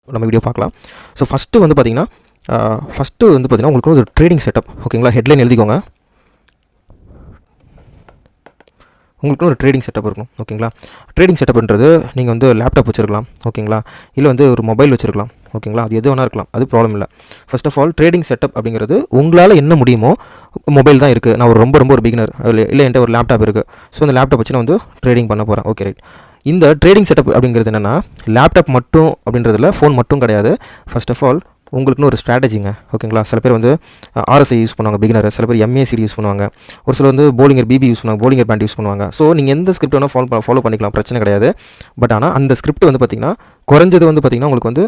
நம்ம வீடியோ பார்க்கலாம். So first வந்து பார்த்திங்கன்னா உங்களுக்கு ஒரு ட்ரேடிங் செட்டப். ஓகேங்களா, ஹெட்லைன் எழுதிக்கோங்க. உங்களுக்கு ஒரு ட்ரேடிங் செட்டப் இருக்கும். ஓகேங்களா, ட்ரேடிங் செட்டப்ன்றது நீங்கள் வந்து லேப்டாப் வச்சுருக்கலாம். ஓகேங்களா, இல்லை வந்து ஒரு மொபைல் வச்சுருக்கலாம். ஓகேங்களா, அது எது வேணா இருக்கலாம், அது ப்ராப்ளம் இல்லை. First of all trading setup அப்படிங்கிறது உங்களால் என்ன முடியுமோ. மொபைல் தான் இருக்குது, நான் ரொம்ப ஒரு பிகினர், இல்லை என்கிட்ட ஒரு லேப்டாப் இருக்குது. ஸோ அந்த லேப்டாப் வச்சு நான் வந்து ட்ரேடிங் பண்ண போகிறேன். Okay right. இந்த ட்ரேடிங் செட்டப் அப்படிங்கிறது என்னென்னா லேப்டாப் மட்டும் அப்படின்றதில்ல, ஃபோன் மட்டும் கிடையாது. ஃபர்ஸ்ட் ஆஃப் ஆல் உங்களுக்குன்னு ஒரு ஸ்ட்ராட்டஜிங்க. ஓகேங்களா, சில பேர் வந்து RSI யூஸ் பண்ணுவாங்க பிகினர், சில பேர் MACD யூஸ் பண்ணுவாங்க, ஒரு சில வந்து போலிங்கர் BB யூஸ் பண்ணுவாங்க, போலிங்கர் பேண்ட் யூஸ் பண்ணுவாங்க. ஸோ நீங்கள் எந்த ஸ்கிரிப்ட் வேணால் ஃபாலோ பண்ணிக்கலாம், பிரச்சனை கிடையாது. பட் ஆனால் அந்த ஸ்கிரிப்ட் வந்து பார்த்திங்கன்னா குறைஞ்சது வந்து பார்த்திங்கன்னா உங்களுக்கு வந்து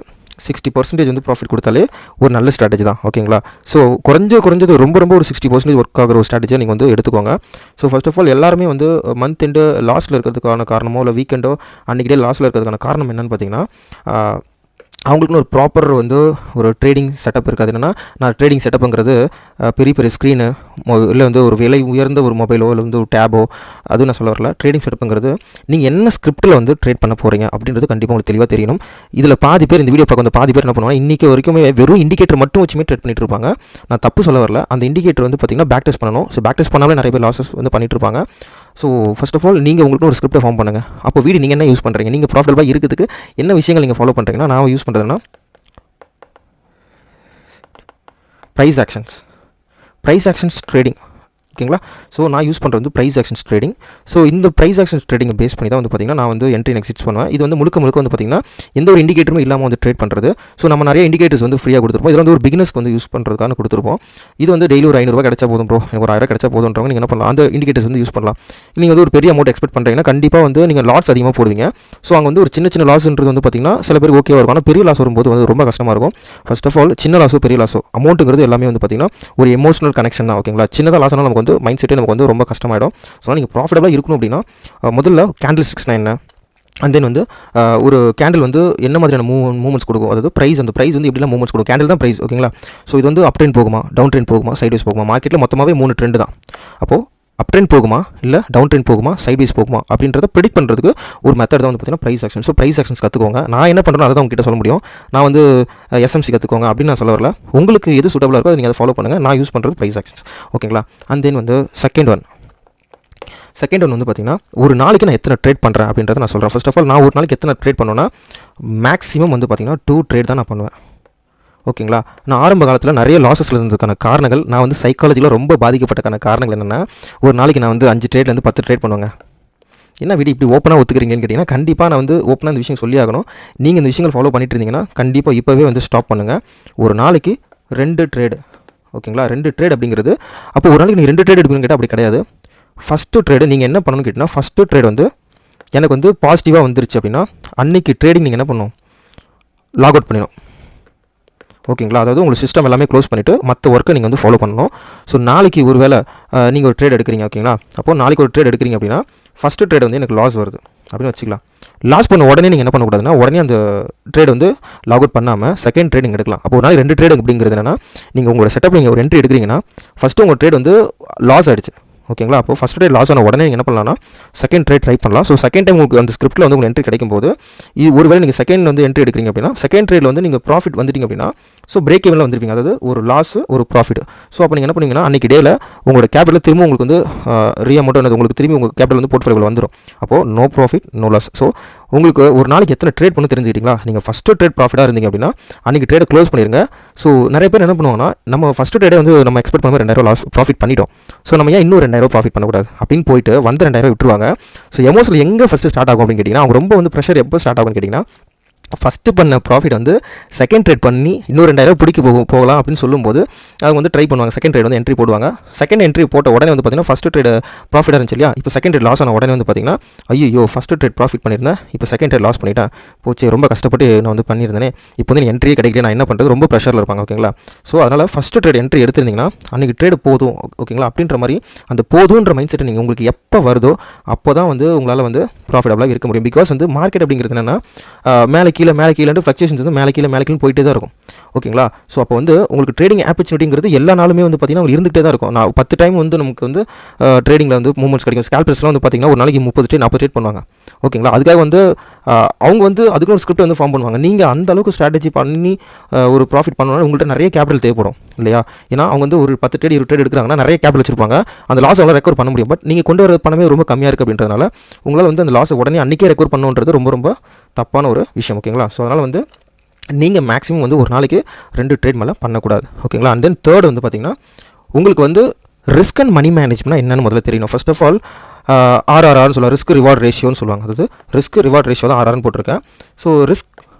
60% வந்து ப்ராஃபிட் கொடுத்தாலே ஒரு நல்ல ஸ்ட்ராட்டஜி தான். ஓகேங்களா, ஸோ குறைஞ்சது ரொம்ப ஒரு 60% ஒர்க் ஆகிற ஒரு ஸ்ட்ராட்டஜியை நீங்கள் வந்து எடுத்துக்கோங்க. ஸோ ஃபர்ஸ்ட் ஆஃப் ஆல் எல்லாருமே வந்து மந்த் எண்டு லாஸ்ட்டில் இருக்கிறதுக்கான காரணமோ இல்லை வீக்கெண்டோ அன்றைக்கி டே லாஸ்ட்டில் இருக்கிறதுக்கான காரணம் என்னென்னு பார்த்தீங்கன்னா அவங்களுக்குன்னு ஒரு ப்ராப்பர் வந்து ஒரு ட்ரேடிங் செட்டப் இருக்காது. என்னென்னா நான் ட்ரேடிங் செட்டப்புங்கிறது பெரிய ஸ்க்ரீனு இல்லை வந்து ஒரு விலை உயர்ந்த ஒரு மொபைலோ இல்லை வந்து ஒரு டேபோ, அதுவும் நான் சொல்ல வரல. ட்ரேடிங் செட்டப்புங்கிறது நீங்கள் என்ன ஸ்கிரிப்ட்டில் வந்து ட்ரேட் பண்ண போகிறீங்க அப்படின்றது கண்டிப்பாக உங்களுக்கு தெளிவாக தெரியணும். இதில் பாதி பேர் இந்த வீடியோ பார்க்க வந்து பாதி பேர் என்ன பண்ணுவாங்க, இன்றைக்கி வரைக்குமே வெறும் இண்டிகேட்டர் மட்டும் வச்சுமே ட்ரேட் பண்ணிட்டு இருப்பாங்க. நான் தப்பு சொல்ல வரல, அந்த இண்டிகேட்டர் வந்து பார்த்திங்கன்னா பேக் டெஸ்ட் பண்ணணும். ஸோ பேக் டெஸ்ட் பண்ணாலே நிறைய பேர் லாஸஸ் வந்து பண்ணிட்டு இருப்பாங்க. ஸோ ஃபர்ஸ்ட் ஆஃப் ஆல் நீங்கள் உங்களுக்கு ஒரு ஸ்கிரிப்டை ஃபார்ம் பண்ணுங்கள். அப்போ வீடு நீங்கள் என்ன யூஸ் பண்ணுறீங்க, நீங்கள் ப்ராஃபிட்டபிளாக இருக்கிறதுக்கு என்ன விஷயங்கள் நீங்கள் ஃபாலோ பண்ணுறீங்கன்னா, நான் யூஸ் பண்ணுறதுன்னா ப்ரைஸ் ஆக்ஷன்ஸ் ட்ரேடிங். ஓகேங்களா, ஸோ நான் யூஸ் பண்ணுறது வந்து ப்ரைஸ் ஆக்ஷன்ஸ் ட்ரேடிங். ஸோ இந்த ப்ரைஸ் ஆக்ஷன்ஸ் ட்ரேடிங்கை பேஸ் பண்ணி தான் வந்து பார்த்திங்கன்னா நான் வந்து என்ட்ரி எக்ஸிட்ஸ் பண்ணுவேன். இது வந்து முழுக்க வந்து பார்த்திங்கன்னா எந்த ஒரு இண்டிகேட்டருமே இல்லாமல் வந்து ட்ரேட் பண்ணுறது. ஸோ நம்ம நிறைய இண்டிகேட்டர்ஸ் வந்து ஃப்ரீயாக கொடுத்துருப்போம். இதில் வந்து ஒரு பிகினர்ஸ்க்கு வந்து யூஸ் பண்ணுறதுக்கான கொடுத்துருப்போம். இது வந்து டெய்லி ஒரு 500 கிடைச்சா போதும் ப்ரோ, எனக்கு ஒரு 1000 கிடைச்சா போதுன்றவங்க நீங்கள் என்ன பண்ணலாம், அந்த இண்டிகேட்டர்ஸ் வந்து யூஸ் பண்ணலாம். நீங்கள் வந்து ஒரு பெரிய அமௌண்ட் எக்ஸ்பெக்ட் பண்ணுறீங்கன்னா கண்டிப்பாக வந்து நீங்கள் லாட்ஸ் அதிகமாக போடுவீங்க. ஸோ அங்கே வந்து ஒரு சின்ன லாஸ்ன்றது வந்து பார்த்திங்கன்னா சில பேர் ஓகேவாக இருக்கும், ஆனால் பெரிய லாஸ் வரும்போது வந்து ரொம்ப கஷ்டமாக இருக்கும். ஃபர்ஸ்ட் ஆஃப் ஆல் சின்ன லாஸோ பெரிய லாஸோ அமௌண்ட்டுங்கிறது எல்லாமே வந்து பார்த்திங்கன்னா ஒரு எமோஷனல் கனெக்ஷன் தான். ஓகேங்களா, சின்னதாக லாஸ்னால் நமக்கு வந்து மைண்ட் செட்டே நமக்கு வந்து ரொம்ப கஷ்டமாயிடும். ஸோ நீங்கள் ப்ராஃபிட்டபிளாக இருக்கணும் அப்படின்னா முதல்ல கேண்டில் ஸ்டிக்ஸ்னா என்ன, அண்ட் தென் வந்து ஒரு கேண்டில் வந்து என்ன மாதிரியான மூவ்மெண்ட்ஸ் கொடுக்கும், அதாவது அந்த ப்ரைஸ் வந்து எப்படிலாம் மூவ்மெண்ட்ஸ் கொடுக்கும், கேண்டில் தான் ப்ரைஸ். ஓகேங்களா, ஸோ இது வந்து அப் ட்ரெண்ட் போகுமா, டவுன் ட்ரெண்ட் போகுமா, சைட்வைஸ் போகுமா. மார்க்கெட்டில் மொத்தமாகவே 3 ட்ரெண்ட் தான். அப்போது அப் ட்ரெண்ட் போகுமா, இல்லை டவுன் ட்ரெண்ட் போகுமா, சைட்வைஸ் போகுமா அப்படின்றத ப்ரெடிக்ட் பண்ணுறதுக்கு ஒரு மெத்தட் தான் வந்து பார்த்திங்கன்னா price action. So price actions கற்றுக்கோங்க. நான் என்ன பண்ணுறேன் அதை தான் உங்ககிட்ட சொல்ல முடியும். நான் வந்து SMC கற்றுக்கோங்க அப்படின்னு நான் சொல்ல வரல. உங்களுக்கு எது சூட்டபுளாக இருக்கோ அதை நீங்கள் அதை ஃபாலோ பண்ணுங்கள். நான் யூஸ் பண்ணுறது ப்ரைஸ் ஆக்ஷன்ஸ். ஓகேங்களா, அண்ட் தென் வந்து செகண்ட் ஒன் வந்து பார்த்திங்கன்னா ஒரு நாளைக்கு நான் எத்தனை ட்ரேட் பண்ணுறேன் அப்படின்றத நான் சொல்கிறேன். ஃபர்ஸ்ட் ஆஃப் ஆல் நான் ஒரு நாளைக்கு எத்தனை ட்ரேட் பண்ணுவேன்னா மேக்ஸிமம் வந்து பார்த்திங்கன்னா 2 ட்ரேட் தான் நான் பண்ணுவேன். ஓகேங்களா, நான் ஆரம்ப காலத்தில் நிறைய லாஸஸில் இருந்ததுக்கான காரணங்கள், நான் வந்து சைக்காலஜியில் ரொம்ப பாதிக்கப்பட்டக்கான காரணங்கள் என்னென்னா, ஒரு நாளைக்கு நான் வந்து 5 ட்ரேட்லேருந்து 10 ட்ரேட் பண்ணுவேங்க. என்ன வீடு இப்படி ஓப்பனாக ஒத்துக்கிறீங்கன்னு கேட்டிங்கன்னா கண்டிப்பாக நான் வந்து ஓப்பனாக இந்த விஷயம் சொல்லி ஆகணும். நீங்கள் இந்த விஷயங்கள் ஃபாலோ பண்ணிட்டு இருந்தீங்கன்னா கண்டிப்பாக இப்போவே வந்து ஸ்டாப் பண்ணுங்கள். ஒரு நாளைக்கு 2 ட்ரேடு. ஓகேங்களா, 2 ட்ரேட் அப்படிங்கிறது அப்போ ஒரு நாளைக்கு நீங்கள் 2 ட்ரேட் எடுக்கணும்னு கேட்டால் அப்படி கிடையாது. ஃபஸ்ட்டு ட்ரேடு நீங்கள் என்ன பண்ணணும்னு கேட்டிங்கன்னா, ஃபஸ்ட்டு ட்ரேட் வந்து எனக்கு வந்து பாசிட்டிவாக வந்துருச்சு அப்படின்னா அன்றைக்கி ட்ரேடிங் நீங்கள் என்ன பண்ணணும், லாக் அவுட் பண்ணிடணும். ஓகேங்களா, அதாவது உங்களுக்கு சிஸ்டம் எல்லாமே க்ளோஸ் பண்ணிவிட்டு மற்ற ஒர்க்கை நீங்கள் வந்து ஃபாலோ பண்ணணும். ஸோ நாளைக்கு ஒரு வேளை நீங்கள் ஒரு ட்ரேட் எடுக்கிறீங்க. ஓகேங்களா, அப்போது நாளைக்கு ஒரு ட்ரேட் எடுக்கிறீங்க அப்படின்னா ஃபஸ்ட்டு ட்ரேட் வந்து எனக்கு லாஸ் வருது அப்படின்னு வச்சுக்கலாம். லாஸ் பண்ண உடனே நீங்கள் என்ன பண்ணக்கூடாதுன்னா உடனே அந்த ட்ரேட் வந்து லாக் அவுட் பண்ணாமல் செகண்ட் ட்ரேட் நீங்கள் எடுக்கலாம். அப்போ ஒரு நாளைக்கு 2 ட்ரேட் அப்படிங்கிறது என்னென்னா, நீங்கள் உங்களோட செட்டப் நீங்கள் ஒரு என்ட்ரி எடுக்கிறீங்கன்னா ஃபஸ்ட்டு உங்கள் ட்ரேட் வந்து லாஸ் ஆகிடுச்சு. ஓகேங்களா, அப்போ ஃபஸ்ட் ட்ரேட் லாஸ் ஆன உடனே நீங்கள் என்ன பண்ணலாம்னா செகண்ட் ட்ரேட் ட்ரை பண்ணலாம். ஸோ செகண்ட் டைம் உங்களுக்கு அந்த ஸ்கிரிப்ட்டில் வந்து உங்களுக்கு என்ட்ரி கிடைக்கும் போது இது ஒருவேளை நீங்கள் செகண்ட் வந்து என்ட்ரி எடுக்கிறீங்க அப்படின்னா செகண்ட் ட்ரேடில் வந்து நீங்கள் ப்ராஃபிட் வந்துட்டீங்க அப்படின்னா ஸோ பிரேக் ஈவனில் வந்துருப்பீங்க, அதாவது ஒரு லாஸ் ஒரு ப்ராஃபிட். ஸோ அப்போ நீங்கள் என்ன பண்ணீங்கன்னா அன்றைக்கி டேயில் உங்களோட கேபிட்டல் திரும்ப உங்களுக்கு வந்து ரீஅமௌண்ட் உங்களுக்கு திரும்பி உங்கள் கேபிட்டல் வந்து போர்ட்ஃபோலியோவில் வந்துடும். அப்போது no profit no loss. So உங்களுக்கு ஒரு நாளைக்கு எத்தனை ட்ரேட் பண்ணு தெரிஞ்சுக்கிட்டீங்களா. நீங்கள் ஃபஸ்ட்டு ட்ரேட் ப்ராஃபிட்டாக இருந்தீங்க அப்படின்னா அன்றைக்கி ட்ரேடை க்ளோஸ் பண்ணிடுங்க. ஸோ நிறைய பேர் என்ன பண்ணுவாங்கன்னா, நம்ம ஃபஸ்ட்டு ட்ரேடே வந்து நம்ம எக்ஸ்பெக்ட் பண்ண 2000 லாஸ் ப்ராஃபிட் பண்ணிட்டோம், ஸோ நம்ம ஏன் இன்னும் 2000 ப்ராஃபிட் பண்ணக்கூடாது அப்படின்னு போயிட்டு வந்து 2000 விட்டுருவாங்க. ஸோ எமோஷனல் எங்கே ஃபஸ்ட்டு ஸ்டார்ட் ஆகும் அப்படின்னு கேட்டிங்கன்னா, அவங்க ரொம்ப வந்து ப்ரெஷர் எப்போ ஸ்டார்ட் ஆகும்னு கேட்டிங்கன்னா, ஃபஸ்ட்டு பண்ண ப்ராஃபிட் வந்து செகண்ட் ட்ரேட் பண்ணி இன்னும் 2000 பிடிக்க போகலாம் அப்படின்னு சொல்லும்போது அவங்க வந்து ட்ரை பண்ணுவாங்க. செகண்ட் ட்ரேட் வந்து என்ட்ரி போடுவாங்க. செகண்ட் என்ட்ரி போட்ட உடனே வந்து பார்த்திங்கன்னா ஃபஸ்ட்டு ட்ரேட் ப்ராஃபிட்டாக இருந்துச்சு இல்லையா, இப்போ செகண்ட் ட்ரேட் லாஸ் ஆன உடனே வந்து பார்த்திங்கன்னா ஐயோ ஃபஸ்ட்டு ட்ரேட் ப்ராஃபிட் பண்ணியிருந்தேன், இப்போ செகண்ட் ட்ரேட் லாஸ் பண்ணிட்டேன், போச்சு ரொம்ப கஷ்டப்பட்டு நான் வந்து பண்ணியிருந்தேனே, இப்போ வந்து என்ட்ரியே கிடைக்கல, நான் என்ன பண்ணுறது, ரொம்ப ப்ரெஷரில் இருப்பாங்க. ஓகேங்களா, ஸோ அதனால் ஃபஸ்ட்டு ட்ரேட் என்ட்ரி எடுத்திருந்தீங்கன்னா அன்றைக்கி ட்ரேட் போதும். ஓகேங்களா, அப்படின்ற மாதிரி அந்த போதுன்ற மைண்ட் செட் நீங்கள் உங்களுக்கு எப்போ வருதோ அப்போ தான் வந்து உங்களால் வந்து ப்ராஃபிட்டபிளாக இருக்க முடியும். பிகாஸ் வந்து மார்க்கெட் அப்படிங்கிறது என்னென்னா மேலே கீழே ஃப்ளக்சுவேஷன்ஸ் வந்து மேலே கீழே போயிட்டே தான் இருக்கும். ஓகேங்களா? ஸோ அப்போ வந்து உங்களுக்கு ட்ரேடிங் ஆப்பர்ச்சுனிட்டிங்கிறது எல்லா நாளுமே வந்து பார்த்திங்கன்னா இருந்துகிட்டே தான் இருக்கும். நான் 10 டைம் வந்து நமக்கு வந்து ட்ரேடிங்கில் வந்து மூவ்மெண்ட்ஸ் கிடைக்கும். ஸ்கால்பர்ஸ்லாம் வந்து பார்த்திங்கன்னா ஒரு நாளைக்கு 30 ட்ரேட் 40 ட்ரேட் பண்ணுவாங்க. ஓகேங்களா? அதுக்காக வந்து அவங்க வந்து அதுக்கு ஒரு ஸ்கிரிப்ட் வந்து ஃபார்ம் பண்ணுவாங்க. நீங்கள் அந்த அளவுக்கு ஸ்ட்ராட்டஜி பண்ணி ஒரு ப்ராஃபிட் பண்ணணும்னா உங்கள்கிட்ட நிறைய கேபிட்டல் தேவைப்படும் இல்லையா? ஏன்னா அவங்க வந்து ஒரு 10 ட்ரேட் 20 ட்ரேட் எடுக்கிறாங்கன்னா நிறைய கேபிட்டல் வச்சிருப்பாங்க. அந்த லாஸ் அவங்களால ரெக்கவர் பண்ண முடியும். பட் நீங்கள் கொண்டு வர பணமே ரொம்ப கம்மியாக இருக்குது அப்படின்றதுனால உங்களால் வந்து அந்த லாஸை உடனே அன்றைக்கே ரெக்கவர் பண்ணுன்றது ரொம்ப ரொம்ப தப்பான ஒரு விஷயம். ஓகேங்களா? ஸோ அதனால் வந்து நீங்கள் மேக்ஸிமம் வந்து ஒரு நாளைக்கு 2 ட்ரேட் மேலே பண்ணக்கூடாது. ஓகேங்களா? அண்ட் தென் தேர்ட் வந்து பார்த்திங்கன்னா உங்களுக்கு வந்து ரிஸ்க் அண்ட் மணி மேனேஜ்மெண்ட் என்னென்னு முதல்ல தெரியணும். ஃபர்ஸ்ட் ஆஃப் ஆல் RRRன்னு சொல்லுவாங்க, ரிஸ்க் ரிவார்ட் ரேஷியோன்னு சொல்லுவாங்க. அதாவது ரிஸ்க் ரிவார்ட் ரேஷியோ தான் RRன்னு போட்டிருக்கேன். ஸோ ரிஸ்க்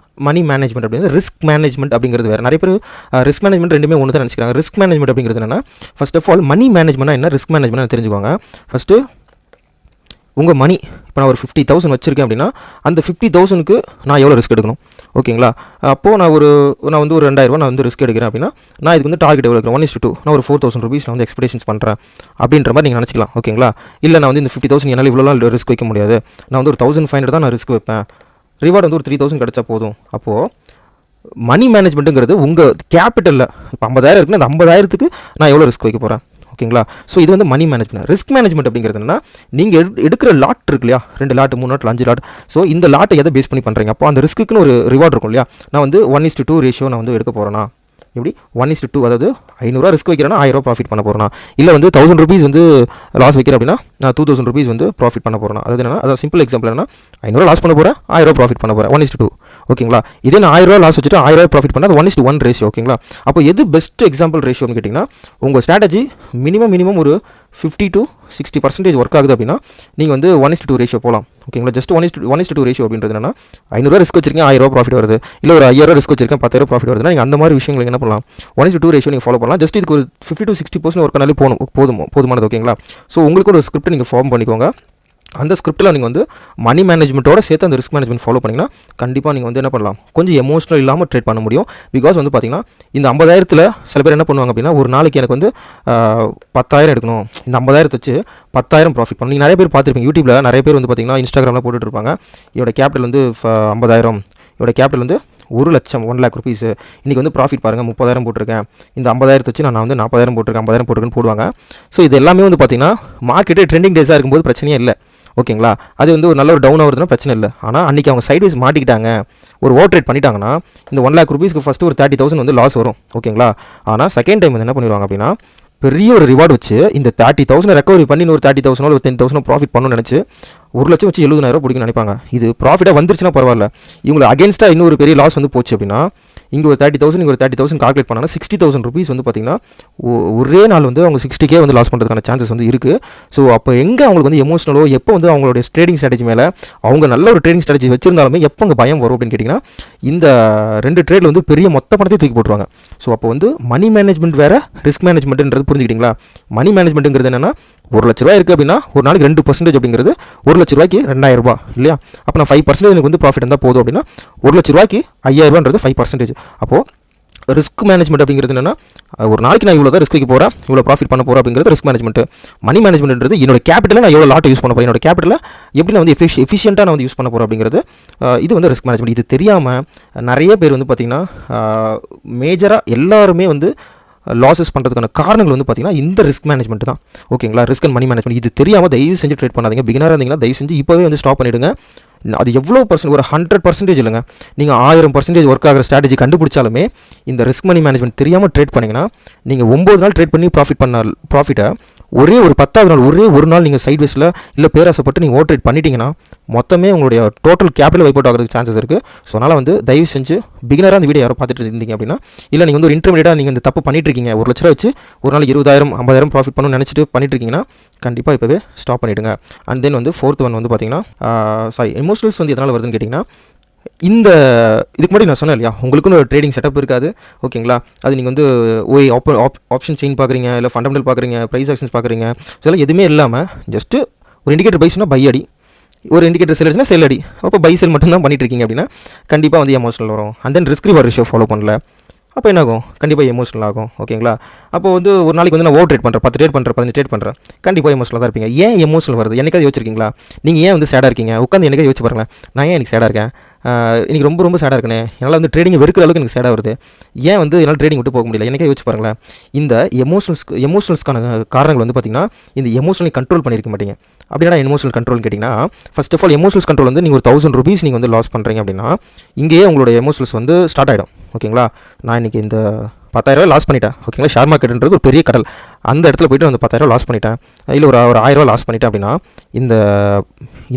மணி மேனேஜ்மெண்ட் அப்படிங்கிறது ரிஸ்க் மேனேஜ்மெண்ட் அப்படிங்கிறது வேறு. நிறைய பேர் ரிஸ்க் மேனேஜ்மெண்ட் ரெண்டுமே ஒன்று தான் நினச்சிக்கிறாங்க. ரிஸ்க் மேனேஜ்மெண்ட் அப்படிங்கிறது என்னென்னா ஃபர்ஸ்ட் ஆஃப் ஆல் மணி மேனேஜ்மெண்ட்னா என்ன, ரிஸ்க் மேனேஜ்மெண்ட் தெரிஞ்சுக்கோங்க. ஃபஸ்ட்டு உங்கள் மணி இப்போ நான் ஒரு 50,000 வச்சுருக்கேன் அப்படின்னா அந்த 50,000க்கு நான் எவ்வளோ ரிஸ்க் எடுக்கணும். ஓகேங்களா? அப்போது நான் வந்து ஒரு 2,000 நான் வந்து ரிஸ்க் எடுக்கிறேன் அப்படின்னா நான் இதுக்கு வந்து டார்கெட் எவ்வளோ இருக்கிறேன் 1:2 நான் ஒரு 4,000 rupees நான் வந்து எக்ஸ்பெக்டேஷன்ஸ் பண்ணுறேன் அப்படின்ற மாதிரி நீங்கள் நினச்சிக்கலாம். ஓகேங்களா? இல்லை நான் வந்து இந்த 50,000 என்னால் இவ்வளோலாம் ரிஸ்க் வைக்க முடியாது, நான் வந்து ஒரு 1,500 தான் நான் ரிஸ்க் வைப்பேன், ரிவார்டு வந்து ஒரு 3,000 கிடச்சா போதும். அப்போது மணி மேனேஜ்மெண்ட்டுங்கிறது உங்கள் கேபிட்டலில் இப்போ 50,000 இருக்குன்னா அந்த 50,000க்கு நான் எவ்வளோ ரிஸ்க் வைக்க போகிறேன். ஓகேங்களா? ஸோ இது வந்து மணி மேனேஜ்மெண்ட். ரிஸ்க் மேனேஜ்மெண்ட் அப்படிங்கிறது என்னன்னா நீங்கள் எடுக்கிற லாட் இருக்கு இல்லையா, 2 லாட் 3 லாட் 5 லாட். ஸோ இந்த லாட்டை எதை பேஸ் பண்ணி பண்ணுறீங்க, அப்போ அந்த ரிஸ்க்குன்னு ஒரு ரிவார்டு இருக்கும் இல்லையா. நான் வந்து 1:2 ரேஷியோ நான் வந்து எடுக்க போகிறேன்னா எப்படி 1:2, அதாவது 500 ரிஸ்க் வைக்கிறேன்னா 1000 ப்ராஃபிட் பண்ண போகிறேன்னா, இல்லை வந்து 1,000 rupees வந்து லாஸ் வைக்கிறேன் அப்படின்னா நான் 2,000 rupees வந்து ப்ராஃபிட் பண்ண போகிறேன்னா. அதாவது என்னன்னா அதாவது சிம்பிள் எக்ஸாம்பிள் என்னன்னா 500 லாஸ் பண்ண போகிறேன், 1000 ப்ராஃபிட் பண்ண போகிறேன் 1:2. ஓகேங்களா? இதே நான் 1000 லாஸ் வச்சுட்டு 1000 ப்ராஃபிட் பண்ணால் அது 1:1 ரேஷியோ. ஓகேங்களா? அப்போ எது பெஸ்ட் எக்ஸாம்பிள் ரேஷியோன்னு கேட்டிங்கன்னா உங்கள் ஸ்ட்ராட்டஜி மினிமம் ஒரு 50 to 60% ஒர்க் ஆகுது அப்படின்னா நீங்கள் வந்து 1:2 ரேஷியோ போகலாம். ஓகேங்களா? ஜஸ்ட் 1:2 ரேஷியோ அப்படின்றது என்னன்னா 500 ரிஸ்க் வச்சிருக்கேன் 1000 ப்ராஃபிட் வருது, இல்லை ஒரு 5000 ரிஸ்க் வச்சிருக்கேன் 10,000 ப்ராஃபிட் வருதுன்னா நீங்கள் அந்த மாதிரி விஷயங்கள் என்ன பண்ணலாம் 1:2 ரேஷியோ நீங்கள் ஃபாலோ பண்ணலாம். ஜஸ்ட் இதுக்கு ஒரு 50 to 60% ஒர்க் பண்ணாலே போதுமானது. ஓகேங்களா? ஸோ உங்களுக்கு ஒரு ஸ்கிரிப்ட் நீங்கள் ஃபார்ம் பண்ணிக்கோங்க. அந்த ஸ்கிரிப்ட்டில் நீங்கள் வந்து மணி மேனேஜ்மெண்ட்டோட சேர்த்து அந்த ரிஸ்க் மேனேஜ்மெண்ட் ஃபாலோ பண்ணிங்கன்னா கண்டிப்பாக நீங்கள் வந்து என்ன பண்ணலாம், கொஞ்சம் எமோஷனல் இல்லாமல் ட்ரேட் பண்ண முடியும். பிகாஸ் வந்து பார்த்திங்கன்னா இந்த 50,000த்தில் சில பேர் என்ன பண்ணுவாங்க அப்படின்னா ஒரு நாளைக்கு எனக்கு வந்து 10,000 எடுக்கணும், இந்த 50,000 வச்சு 10,000 ப்ராஃபிட் பண்ணணும். நீங்கள் நிறைய பேர் பார்த்துருப்பீங்க யூடியூப்பில் நிறைய பேர் வந்து பார்த்திங்கன்னா இன்ஸ்டாகிராமில் போட்டுட்டு இருப்பாங்க, இதோட கேபிட்டல் வந்து 50,000, இதோட கேபிட்டல் வந்து 1,00,000 1 lakh rupees, இன்றைக்கி வந்து ப்ராஃபிட் பாருங்கள் 30,000 போட்டிருக்கேன், இந்த 50,000 வச்சு நான் வந்து 40,000 போட்டிருக்கேன் 50,000 போட்டிருக்கேன்னு போடுவாங்க. ஸோ இது எல்லாமே வந்து பார்த்திங்கன்னா மார்க்கெட்டே ட்ரெண்டிங் டேஸாக இருக்கும்போது பிரச்சனையே இல்லை. ஓகேங்களா? அது வந்து ஒரு நல்ல ஒரு டவுன் ஆகுதுன்னா பிரச்சனை இல்லை. ஆனால் அன்றைக்கி அவங்க சைட்வைஸ் மாட்டிக்கிட்டாங்க, ஒரு ஓவர் ட்ரேட் பண்ணிட்டாங்கன்னா இந்த 1 lakh rupeesக்கு ஃபஸ்ட்டு ஒரு 30,000 வந்து லாஸ் வரும். ஓகேங்களா? ஆனால் செகண்ட் டைம் வந்து என்ன பண்ணிடுவாங்க அப்படின்னா பெரிய ஒரு ரிவார்டு வச்சு இந்த 30,000 ரெக்கவரி பண்ணி ஒரு 30,000 ஒரு 10,000 ப்ராஃபிட் பண்ணணும்னு நினச்சி 1,00,000 வச்சு 70,000 பிடிக்குன்னு நினைப்பாங்க. இது ப்ராஃபிட்டாக வந்துருச்சுன்னா பரவாயில்ல, இவங்களை அகேன்ஸ்டாக இன்னொரு பெரிய லாஸ் வந்து போச்சு அப்படின்னா இங்கே ஒரு 30,000 இங்கே ஒரு 30,000 கால்குலேட் பண்ணாங்கன்னா 60,000 rupees வந்து பார்த்திங்கன்னா ஒரே நாள் வந்து அவங்க 60K வந்து லாஸ் பண்ணுறதுக்கான சான்சஸ் வந்து இருக்குது. ஸோ அப்போ எங்கே அவங்களுக்கு வந்து எமோஷனலோ எப்போ வந்து அவங்களுடைய ட்ரேடிங் ஸ்ட்ராட்டஜி மேலே அவங்க நல்ல ஒரு ட்ரேடிங் ஸ்ட்ராட்டஜி வச்சிருந்தாலுமே எப்போ அங்கே பயம் வரும் அப்படின்னு கேட்டிங்கன்னா இந்த 2 ட்ரேடில் வந்து பெரிய மொத்த பணத்தையும் தூக்கி போட்டுருவாங்க. ஸோ அப்போ வந்து மணி மேனேஜ்மெண்ட் வேறு ரிஸ்க் மேனேஜ்மெண்ட்ன்றது புரிஞ்சுக்கிட்டிங்களா? மணி மேனேஜ்மெண்ட்டுங்கிறது என்னென்னா 1,00,000 இருக்குது அப்படின்னா ஒரு நாளைக்கு 2% அப்படிங்கிறது 1,00,000 2,000 இல்லையா? அப்போ நான் 5% எனக்கு வந்து ப்ராஃபிட் இருந்தால் போதும் அப்படின்னா 1,00,000 5,000 5%. அப்போது ரிஸ்க் மேனேஜ்மெண்ட் அப்படிங்கிறது என்னென்னா ஒரு நாளைக்கு நான் இவ்வளோ தான் ரிஸ்க் வைக்க போகிறேன், இவ்வளோ ப்ராஃபிட் பண்ண போகிறேன் அப்படிங்கிறது ரிஸ்க் மேனேஜ்மெண்ட். மணி மேனேஜ்மெண்ட்ன்றது என்னோட கேபிட்டலை நான் எவ்வளோ லாட் யூஸ் பண்ண போகிறேன், என்னோட கேபிட்டலை எப்படி நான் வந்து எஃபிஷியண்ட்டாக நான் வந்து யூஸ் பண்ண போகிறேன் அப்படிங்கிறது இது வந்து ரிஸ்க் மேனேஜ்மெண்ட். இது தெரியாமல் நிறைய பேர் வந்து பார்த்திங்கன்னா மேஜராக எல்லாருமே வந்து லாஸஸ் பண்ணுறதுக்கான காரணங்கள் வந்து பார்த்திங்கன்னா இந்த ரிஸ்க் மேனேஜ்மெண்ட் தான். ஓகேங்களா? ரிஸ்க் அண்ட் மணி மேனேஜ்மெண்ட் இது தெரியாமல் தயவு செஞ்சு ட்ரேட் பண்ணாதீங்க. பிகினராக இருந்தீங்கன்னா தயவு செஞ்சு இப்போவே வந்து ஸ்டாப் பண்ணிவிடுங்க. அது எவ்வளோ பர்சன்ட், ஒரு 100% இல்லைங்க, நீங்கள் 1000% ஒர்க் ஆகிற ஸ்ட்ராட்டஜி கண்டுபிடிச்சாலுமே இந்த ரிஸ்க் மணி மேனேஜ்மெண்ட் தெரியாமல் ட்ரேட் பண்ணிங்கன்னா நீங்கள் 9 நாள் ட்ரேட் பண்ணி ப்ராஃபிட்டை ஒரே ஒரு 10வது நாள் ஒரே ஒரு நாள் நீங்கள் சைட்வேஸில் இல்லை பேராசப்பட்டு நீங்கள் ஓவர் ட்ரேட் பண்ணிட்டீங்கன்னா மொத்தமே உங்களுடைய டோட்டல் கேபிட்டல் வைப் அவுட் ஆகிறதுக்கு சான்சஸ் இருக்குது. ஸோ அதனால் வந்து தயவு செஞ்சு பிகினராக அந்த வீடியோ யாரோ பார்த்துட்டு இருந்தீங்க அப்படின்னா, இல்லை நீங்கள் வந்து ஒரு இன்டர்மீடியட்டாக நீங்கள் இந்த தப்பு பண்ணிட்டு இருக்கீங்க, 1,00,000 வச்சு ஒரு நாள் 20,000 50,000 ப்ராஃபிட் பண்ணணும்னு நினச்சிட்டு பண்ணிட்டு இருக்கீங்கன்னா கண்டிப்பாக இப்போவே ஸ்டாப் பண்ணிவிடுங்க. அண்ட் தென் வந்து 4th ஒன் வந்து பார்த்தீங்கன்னா எமோஷனல்ஸ் வந்து எதனால் வருதுன்னு கேட்டிங்கன்னா இந்த இதுக்கு முன்னாடி நான் சொன்னேன் இல்லையா, உங்களுக்குன்னு ஒரு ட்ரேடிங் செட்டப் இருக்காது. ஓகேங்களா? அது நீங்கள் வந்து ஆப்ஷன் செயின் பார்க்குறீங்க, இல்லை ஃபண்டமெண்டல் பார்க்குறீங்க, ப்ரைஸ் ஆக்ஷன்ஸ் பார்க்குறீங்க, இதெல்லாம் எதுவுமே இல்லாமல் ஜஸ்ட்டு ஒரு இண்டிகேட்டர் பைஸ்னா பை அடி, ஒரு இண்டிகேட்டர் செல் அடிச்சுனா செல் அடி, அப்போ பை செல் மட்டும் தான் பண்ணிட்டு இருக்கீங்க அப்படின்னா கண்டிப்பாக வந்து எமோஷனல் வரும். And then risk reward ratio follow பண்ணல, அப்போ என்ன ஆகும், கண்டிப்பாக எமோஷனல் ஆகும். ஓகேங்களா? அப்போ வந்து ஒரு நாளைக்கு வந்து நான் ஓவர் ட்ரேட் பண்ணுறேன், 10 ட்ரேட் பண்ணுறேன், 15 ட்ரேட் பண்ணுறேன், கண்டிப்பாக எமோஷனலாக தான் இருப்பீங்க. ஏன் எமோஷனல் வருது, என்னைக்காவது யோசிச்சிருக்கீங்களா? நீங்கள் ஏன் வந்து சேடாக இருக்கீங்க, உட்காந்து என்னைக்காவது யோசிச்சு பாருங்களேன், நான் ஏன் எனக்கு சேடாக இருக்கேன், இன்றைக்கி ரொம்ப ரொம்ப சேடாக இருக்குண்ணே, என்னால் வந்து ட்ரேடிங் வெறுக்கிற அளவுக்கு எனக்கு சேடாக வருது, ஏன் வந்து என்னால் ட்ரேடிங் விட்டு போக முடியல, எனக்கே யோசிச்சு பாருங்களேன். இந்த எமோஷனல்ஸ்க்கான காரணங்கள் வந்து பார்த்திங்கன்னா இந்த எமோஷனலி கண்ட்ரோல் பண்ணியிருக்க மாட்டீங்க. அப்படின்னா எமோஷனல் கண்ட்ரோல்னு கேட்டிங்கன்னா, first of all emotionals control வந்து நீங்கள் ஒரு 1000 ரூபீஸ் நீங்கள் வந்து லாஸ் பண்ணுறீங்க அப்படின்னா இங்கேயே உங்களோட எமோஷனல்ஸ் வந்து ஸ்டார்ட் ஆகிடும். ஓகேங்களா, நான் இன்றைக்கி இந்த 10,000 லாஸ் பண்ணிட்டேன். ஓகேங்களா, ஷேர் மார்க்கெட்டுன்றது ஒரு பெரிய கடல், அந்த இடத்துல போய்ட்டு அந்த 10,000 லாஸ் பண்ணிட்டேன், இல்லை ஒரு 1000 லாஸ் பண்ணிட்டேன் அப்படின்னா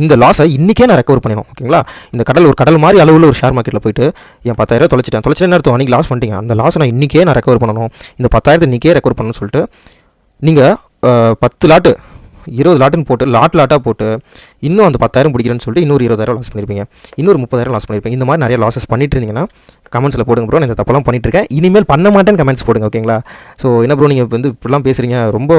இந்த லாஸை இன்றைக்கே நான் ரெக்கவர் பண்ணிடணும். ஓகேங்களா, இந்த கடல் ஒரு கடல் மாதிரி அளவில் ஒரு ஷேர் மார்க்கெட்டில் போய்ட்டு என் 10,000 தொலைச்சிட்டேன் அர்த்தம், அன்றைக்கி லாஸ் பண்ணிட்டீங்க. அந்த லாஸை நான் இன்றைக்கே நான் ரெக்கவர் பண்ணணும், இந்த 10,000 இன்றைக்கே ரெக்கவர் பண்ணணும்னு சொல்லிட்டு நீங்கள் 10 லாட்டு 20 லாட்டுன்னு போட்டு லாட்டாக போட்டு இன்னும் அந்த 10,000 பிடிக்கிறேன்னு சொல்லிட்டு இன்னொரு 20,000 லாஸ் பண்ணியிருப்பீங்க, இன்னொரு 30,000 லாஸ் பண்ணியிருப்பீங்க. இந்த மாதிரி நிறைய லாஸஸ் பண்ணிட்டு இருந்தீங்கன்னா கமெண்ட்ஸில் போடுங்க ப்ரோ, நான் இந்த தப்பெல்லாம் பண்ணிட்டு இருக்கேன், இனிமேல் பண்ண மாட்டேன்னு கமெண்ட்ஸ் போடுங்க. ஓகேங்களா, ஸோ என்ன ப்ரோ நீங்கள் வந்து இப்படிலாம் பேசுகிறீங்க, ரொம்ப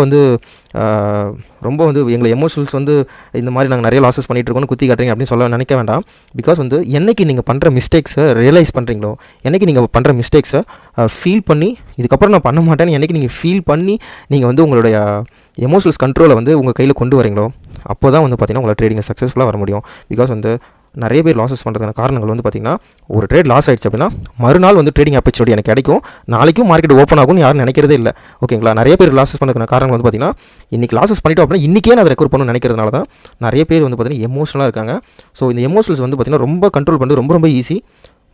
வந்து எங்களை எமோஷனல்ஸ் வந்து இந்த மாதிரி நாங்கள் நிறைய லாஸஸ் பண்ணிட்டு இருக்கோம்னு குத்தி காட்டுறீங்க அப்படின்னு சொல்ல நினைக்க வேண்டாம். பிகாஸ் வந்து என்னைக்கு நீங்கள் பண்ணுற மிஸ்டேக்ஸை ரியலைஸ் பண்ணுறீங்களோ, என்னைக்கு நீங்கள் பண்ணுற மிஸ்டேக்ஸை ஃபீல் பண்ணி இதுக்கப்புறம் நான் பண்ண மாட்டேன்னு என்னைக்கு நீங்கள் ஃபீல் பண்ணி நீங்கள் வந்து உங்களுடைய எமோஷனல்ஸ் கண்ட்ரோலை வந்து உங்கள் கையில் கொண்டு வரீங்களோ அப்போ தான் வந்து பார்த்திங்கன்னா உங்களை ட்ரேடிங்கில் சக்ஸஸ்ஃபுல்லாக வர முடியும். பிகாஸ் வந்து நிறைய பேர் லாஸஸ் பண்ணுறதுக்கான காரணங்கள் வந்து பார்த்திங்கன்னா ஒரு ட்ரேட் லாஸ் ஆகிடுச்சு அப்படின்னா மறுநாள் வந்து ட்ரேடிங் ஆப்பர்ச்சுனிட்டி எனக்கு கிடைக்கும், நாளைக்கும் மார்க்கெட் ஓப்பன் ஆகும்னு யாரும் நினைக்கிறதே இல்லை. ஓகேங்களா, நிறைய பேர் லாஸஸ் பண்ணுறதுக்கான காரணங்கள் வந்து பார்த்திங்கன்னா இன்றைக்கி லாஸஸ் பண்ணிட்டோம் அப்படின்னா இன்றைக்கே நான் அதை ரெக்கவர் பண்ணணும்னு நினைக்கிறதுனால தான் நிறைய பேர் வந்து பார்த்திங்கன்னா எமோஷனலாக இருக்காங்க. ஸோ இந்த எமோஷனல்ஸ் வந்து பார்த்திங்கன்னா ரொம்ப கண்ட்ரோல் பண்ணுறது ரொம்ப ரொம்ப ஈஸி.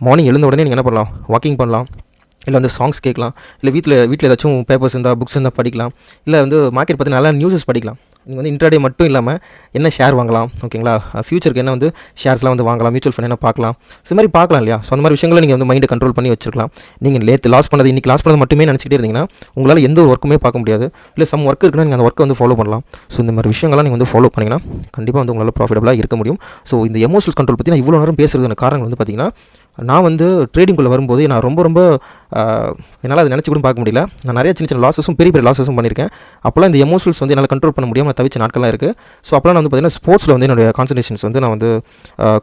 மார்னிங் எழுந்த உடனே நீங்கள் என்ன பண்ணலாம், வாக்கிங் பண்ணலாம், இல்லை வந்து சாங்ஸ் கேட்கலாம், இல்லை வீட்டில் ஏதாச்சும் பேப்பர்ஸ் இருந்தால் புக்ஸ் இருந்தால் படிக்கலாம், இல்லை வந்து மார்க்கெட் பற்றி நல்லா நியூஸஸ் படிக்கலாம். நீங்கள் வந்து இன்ட்ராடே மட்டும் இல்லாமல் என்ன ஷேர் வாங்கலாம், ஓகேங்களா, ஃபியூச்சருக்கு என்ன வந்து ஷேர்ஸ்லாம் வந்து வாங்கலாம், மியூச்சுவல் ஃபண்ட் என்ன பார்க்கலாம், இது மாதிரி பார்க்கலாம் இல்லையா. ஸோ அந்த மாதிரி விஷயங்களை நீங்கள் வந்து மைண்டை கண்ட்ரோல் பண்ணி வச்சிருக்கலாம். நீங்கள் நேற்று லாஸ் பண்ணது இன்றைக்கி லாஸ் பண்ணது மட்டுமே நினச்சிக்கிட்டே இருந்தீங்கன்னா உங்களால் எந்த ஒரு ஒர்க்குமே பார்க்க முடியாது. இல்லை சம் ஒர்க் இருக்குன்னா நீங்கள் அந்த ஒர்க்கை வந்து ஃபாலோ பண்ணலாம். ஸோ இந்த மாதிரி விஷயங்கள்லாம் நீங்கள் வந்து ஃபாலோ பண்ணிங்கன்னா கண்டிப்பாக வந்து உங்களால் ப்ராஃபிட்டபுளாக இருக்க முடியும். ஸோ இந்த எமோஷனல் கண்ட்ரோல் பற்றி நான் இவ்வளோ நேரம் பேசுகிறதுக்கான காரணம் வந்து பார்த்திங்கன்னா, நான் வந்து ட்ரேடிங்குள்ளே வரும்போது நான் ரொம்ப என்னால் அதை நினச்சி கூட பார்க்க முடியல. நான் நிறைய சின்ன லாஸஸும் பெரிய லாஸஸும் பண்ணியிருக்கேன். அப்போலாம் இந்த எமோஷனல்ஸ் வந்து என்னால் கண்ட்ரோல் பண்ண முடியாமல் தவிச்ச நாட்கள்லாம் இருக்குது. ஸோ அப்போலாம் நான் வந்து பார்த்திங்கன்னா ஸ்போர்ட்ஸில் வந்து என்னுடைய கான்சன்ட்ரேஷன்ஸ் வந்து நான் வந்து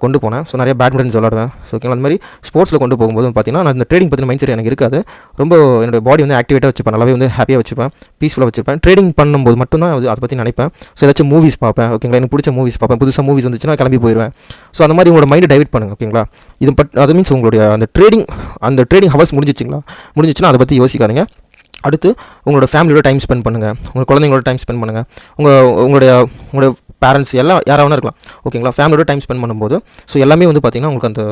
கொண்டு போனேன். ஸோ நிறைய பேட்மிண்டன்ஸ் விளாடுவேன். ஸோ ஓகேங்களா, அந்த மாதிரி ஸ்போர்ட்ஸில் கொண்டு போகும்போது பார்த்திங்கன்னா நான் இந்த ட்ரேடிங் பற்றின மைண்ட் செட் எனக்கு இருக்காது. ரொம்ப என்னுடைய பாடி வந்து ஆக்டிவேட்டாக வச்சுப்பேன், நல்லாவே வந்து ஹாப்பியாக வச்சுப்பேன், பீஸ்ஃபுல்லாக வச்சுப்பேன். ட்ரேடிங் பண்ணும்போது மட்டும்தான் அதை பற்றி நினைப்பேன். ஸோ ஏதாச்சும் மூவிஸ் பார்ப்பேன். ஓகேங்களா, எனக்கு பிடிச்ச மூவிஸ் பார்ப்பேன், புதுசாக மூவிஸ் வந்துச்சுன்னா கிளம்பி போயிடுவேன். ஸோ அந்த மாதிரி உங்களோட மைண்டை டைவர்ட் பண்ணுங்கள். ஓகேங்களா, அது மீன்ஸ் உங்களுடைய அந்த ட்ரேடிங் ஹவர்ஸ் முடிஞ்சிச்சுன்னா அதை பற்றி யோசிக்காதீங்க. அடுத்து உங்களோட ஃபேமிலியோட டைம் ஸ்பெண்ட் பண்ணுங்கள், உங்கள் குழந்தைங்களோட டைம் ஸ்பெண்ட் பண்ணுங்கள், உங்களுடைய பேரண்ட்ஸ் எல்லாம் யாராவது இருக்கலாம். ஓகேங்களா, ஃபேமிலியோட டைம் ஸ்பெண்ட் பண்ணும்போது ஸோ எல்லாமே வந்து பார்த்திங்கன்னா உங்களுக்கு அந்த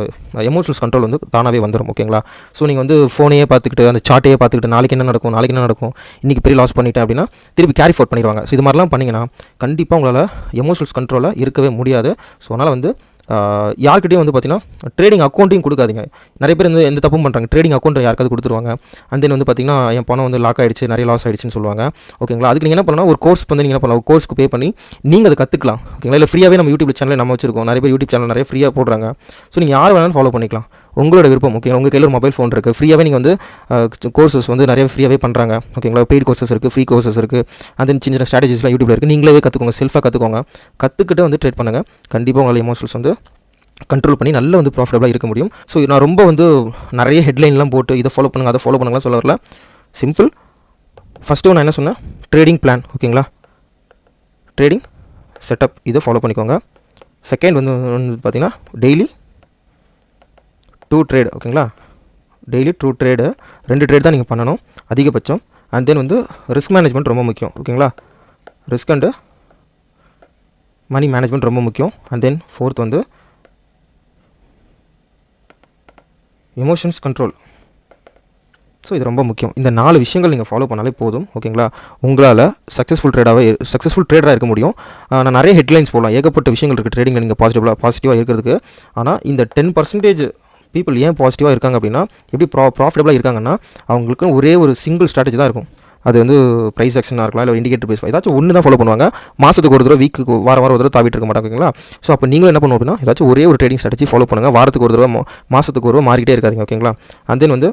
எமோஷனல்ஸ் கண்ட்ரோல் வந்து தானாகவே வந்துடும். ஓகேங்களா, ஸோ நீங்கள் வந்து ஃபோனையே பார்த்துக்கிட்டு அந்த சார்ட்டையே பார்த்துக்கிட்டு நாளைக்கு என்ன நடக்கும் இன்றைக்கி பெரிய லாஸ் பண்ணிட்டேன் அப்படின்னா திருப்பி கேரி ஃபார்வர்ட் பண்ணிடுவாங்க. ஸோ இது மாதிரிலாம் பண்ணிங்கன்னா கண்டிப்பாக உங்களால் எமோஷனல்ஸ் கண்ட்ரோலாக இருக்கவே முடியாது. ஸோ அதனால் வந்து யார்கிட்டையும் வந்து பார்த்திங்கன்னா ட்ரேடிங் அக்கௌண்ட்டையும் கொடுக்காதீங்க. நிறைய பேர் வந்து எந்த தப்பும் பண்ணுறாங்க, ட்ரேடிங் அக்கௌண்ட் யாருக்காவது கொடுத்துருவாங்க. அண்ட் தென் வந்து பார்த்திங்கன்னா என் பணம் வந்து லாக் ஆகிடுச்சு, நிறைய லாஸ் ஆகிடுச்சுன்னு சொல்லுவாங்க. ஓகேங்களா, அதுக்கு நீங்கள் என்ன பண்ணலாம், ஒரு கோர்ஸ் வந்து நீங்கள் என்ன பண்ணலாம், ஒரு கோர்ஸ்க்கு பே பண்ணி நீங்கள் அதை கற்றுக்கலாம். ஓகேங்களா, இல்லை ஃப்ரீயாகவே நம்ம யூடியூப் சேனலில் நம்ம வச்சிருக்கோம், நிறைய பேர் யூடியூப் சேனல் நிறைய ஃப்ரீயாக போடுறாங்க. ஸோ நீங்கள் யார் வேணாலும் ஃபாலோ பண்ணிக்கலாம், உங்களோட விருப்பம். ஓகே, உங்கள் கையில் ஒரு மொபைல் ஃபோன் இருக்குது, ஃப்ரீயாகவே நீங்கள் வந்து கோர்சஸ் வந்து நிறைய ஃப்ரீயாகவே பண்ணுறாங்க. ஓகேங்களா, பெய்ட் கோர்சஸ் இருக்குது, ஃப்ரீ கோர்சஸ் இருக்குது, அந்த சின்ன ஸ்ட்ராட்டஜிஸ்லாம் யூடியூப்ல இருக்குது. நீங்களே கற்றுக்கோங்க, செல்ஃபாக கற்றுக்கிட்டு வந்து ட்ரேட் பண்ணுங்கள். கண்டிப்பாக உங்களால் எமோஷனல்ஸ் வந்து கண்ட்ரோல் பண்ணி நல்லா வந்து ப்ராஃபிட்டபுளாக இருக்க முடியும். ஸோ நான் ரொம்ப வந்து நிறைய ஹெட்லைன்லாம் போட்டு இதை ஃபாலோ பண்ணுங்கள் அதை ஃபாலோ பண்ணுங்கலாம் சொல்ல வரல. சிம்பிள். ஃபஸ்ட்டு நான் என்ன சொன்னேன், ட்ரேடிங் பிளான். ஓகேங்களா, ட்ரேடிங் செட்டப் இதை ஃபாலோ பண்ணிக்கோங்க. செகண்ட் வந்து பார்த்திங்கன்னா டெய்லி 2 ட்ரேடு. ஓகேங்களா, டெய்லி 2 ட்ரேடு, 2 ட்ரேட் தான் நீங்கள் பண்ணணும் அதிகபட்சம். அண்ட் தென் வந்து ரிஸ்க் மேனேஜ்மெண்ட் ரொம்ப முக்கியம். ஓகேங்களா, ரிஸ்க் அண்டு மணி மேனேஜ்மெண்ட் ரொம்ப முக்கியம். அண்ட் தென் ஃபோர்த் வந்து எமோஷன்ஸ் கண்ட்ரோல். ஸோ இது ரொம்ப முக்கியம். இந்த 4 விஷயங்கள் நீங்கள் ஃபாலோ பண்ணாலே போதும். ஓகேங்களா, உங்களால் சக்ஸஸ்ஃபுல் ட்ரேடராக இருக்க முடியும். நான் நிறைய ஹெட்லைன்ஸ் போடலாம், ஏகப்பட்ட விஷயங்கள் இருக்குது ட்ரேடிங்கில் நீங்கள் பாசிட்டிவாக இருக்கிறதுக்கு. ஆனால் இந்த 10% பீப்புள் ஏன் பாசிட்டிவாக இருக்காங்க அப்படின்னா, எப்படி ப்ராஃபிட்டபுளாக இருக்காங்கன்னா அவங்களுக்கு ஒரே ஒரு சிங்கிள் ஸ்ட்ராட்டஜி தான் இருக்கும். அது வந்து ப்ரைஸ் ஆக்ஷனாக இருக்கலாம், இல்லை இண்டிகேட்டர் பேஸ் ஏதாச்சும் ஒன்று தான் ஃபாலோ பண்ணுவாங்க. மாதத்துக்கு ஒரு தடவை, வீக்கு வாரம் ஒரு தடவை தாவிட்டு இருக்க மாட்டாங்களா. ஸோ அப்போ நீங்களும் என்ன பண்ணுவோம் அப்படின்னா, ஏதாச்சும் ஒரே ஒரு ட்ரேடிங் ஸ்ட்ராட்டஜி ஃபாலோ பண்ணுங்கள். வாரத்துக்கு ஒரு தடவை, மாதத்துக்கு ஒரு தடவை மாறிக்கிட்டே இருக்காதிங்க. ஓகேங்களா, அண்ட் தென் வந்து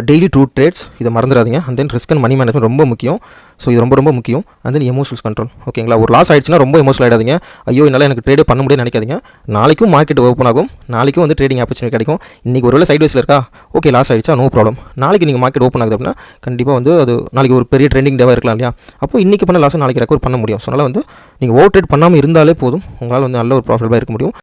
டெய்லி 2 ட்ரேட்ஸ், இதை மறந்துடாதீங்க. And then risk and money management ரொம்ப முக்கியம். ஸோ இது ரொம்ப முக்கியம். And then emotionals control. ஓகேங்களா, ஒரு லாஸ் ஆகிடுச்சுன்னா ரொம்ப எமோஷனல் ஆகிடாதீங்க. ஐயோ என்னால் எனக்கு ட்ரேடே பண்ண முடியாது நினைக்காதீங்க. நாளைக்கும் மார்க்கெட் ஓப்பன் ஆகும், நாளைக்கும் வந்து ட்ரேடிங் ஆப்பர்ச்சுனிட்டி கிடைக்கும். இன்றைக்கி ஒரு வேளை சைட் வைஸில் இருக்கா, ஓகே லாஸ் ஆகிடுச்சா, நோ ப்ராப்ளம். நாளைக்கு நீங்கள் மார்க்கெட் ஓப்பன் ஆகுது அப்படின்னா கண்டிப்பாக வந்து அது நாளைக்கு ஒரு பெரிய ட்ரெண்டிங் டேவாக இருக்கலாம் இல்லையா. அப்போ இன்றைக்கி பண்ண லாஸை நாளைக்கு ரெக்கவர் பண்ண முடியும். ஸோ அதனால் வந்து நீங்கள் ஓவர் ட்ரேட் பண்ணாமல் இருந்தாலே போதும், உங்களால் வந்து நல்ல ஒரு ப்ராஃபிட்டபுளாக இருக்க முடியும்.